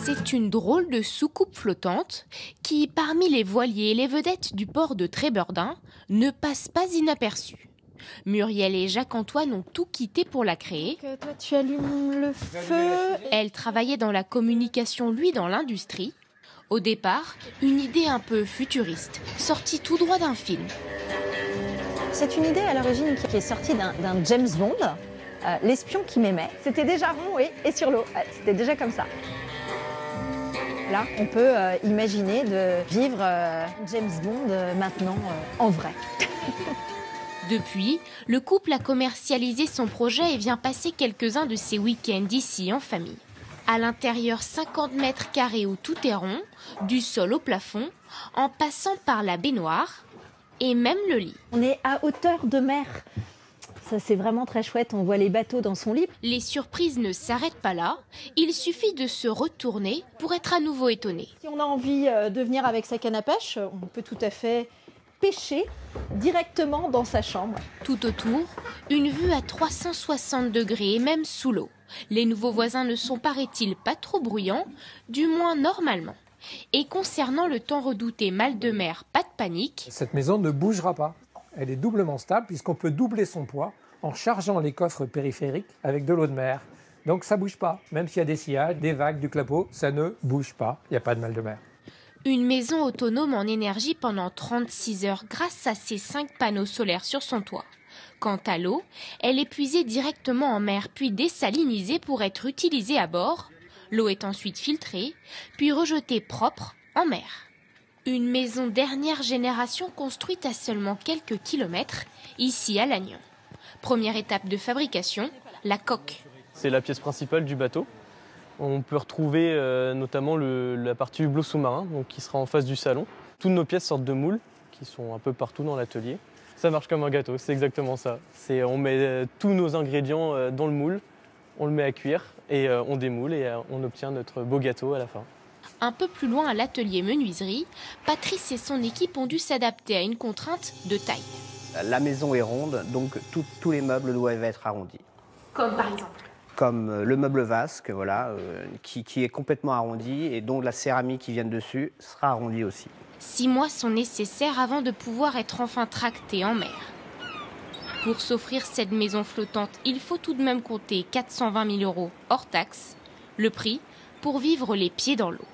C'est une drôle de soucoupe flottante qui, parmi les voiliers et les vedettes du port de Trébeurdin, ne passe pas inaperçue. Muriel et Jacques-Antoine ont tout quitté pour la créer. Donc, toi, tu allumes le feu. Elle travaillait dans la communication, lui dans l'industrie. Au départ, une idée un peu futuriste, sortie tout droit d'un film. C'est une idée à l'origine qui est sortie d'un James Bond, L'espion qui m'aimait. C'était déjà rond, oui, et sur l'eau. C'était déjà comme ça. Là, on peut imaginer de vivre James Bond maintenant en vrai. Depuis, le couple a commercialisé son projet et vient passer quelques-uns de ses week-ends ici en famille. À l'intérieur, 50 mètres carrés où tout est rond, du sol au plafond, en passant par la baignoire et même le lit. On est à hauteur de mer. Ça, c'est vraiment très chouette. On voit les bateaux dans son lit. Les surprises ne s'arrêtent pas là. Il suffit de se retourner pour être à nouveau étonné. Si on a envie de venir avec sa canne à pêche, on peut tout à fait pêcher directement dans sa chambre. Tout autour, une vue à 360 degrés et même sous l'eau. Les nouveaux voisins ne sont, paraît-il, pas trop bruyants, du moins normalement. Et concernant le tant redouté mal de mer, pas de panique. Cette maison ne bougera pas. Elle est doublement stable puisqu'on peut doubler son poids en chargeant les coffres périphériques avec de l'eau de mer. Donc ça ne bouge pas. Même s'il y a des sillages, des vagues, du clapot, ça ne bouge pas. Il n'y a pas de mal de mer. Une maison autonome en énergie pendant 36 heures grâce à ses 5 panneaux solaires sur son toit. Quant à l'eau, elle est puisée directement en mer puis désalinisée pour être utilisée à bord. L'eau est ensuite filtrée, puis rejetée propre en mer. Une maison dernière génération construite à seulement quelques kilomètres, ici à Lannion. Première étape de fabrication, la coque. C'est la pièce principale du bateau. On peut retrouver notamment la partie hublot sous-marin, donc qui sera en face du salon. Toutes nos pièces sortent de moules, qui sont un peu partout dans l'atelier. Ça marche comme un gâteau, c'est exactement ça. On met tous nos ingrédients dans le moule, on le met à cuire et on démoule et on obtient notre beau gâteau à la fin. Un peu plus loin à l'atelier menuiserie, Patrice et son équipe ont dû s'adapter à une contrainte de taille. La maison est ronde, donc tous les meubles doivent être arrondis. Comme par exemple? Comme le meuble vasque, voilà, qui est complètement arrondi et dont la céramique qui vient dessus sera arrondie aussi. 6 mois sont nécessaires avant de pouvoir être enfin tracté en mer. Pour s'offrir cette maison flottante, il faut tout de même compter 420 000 € hors taxes. Le prix pour vivre les pieds dans l'eau.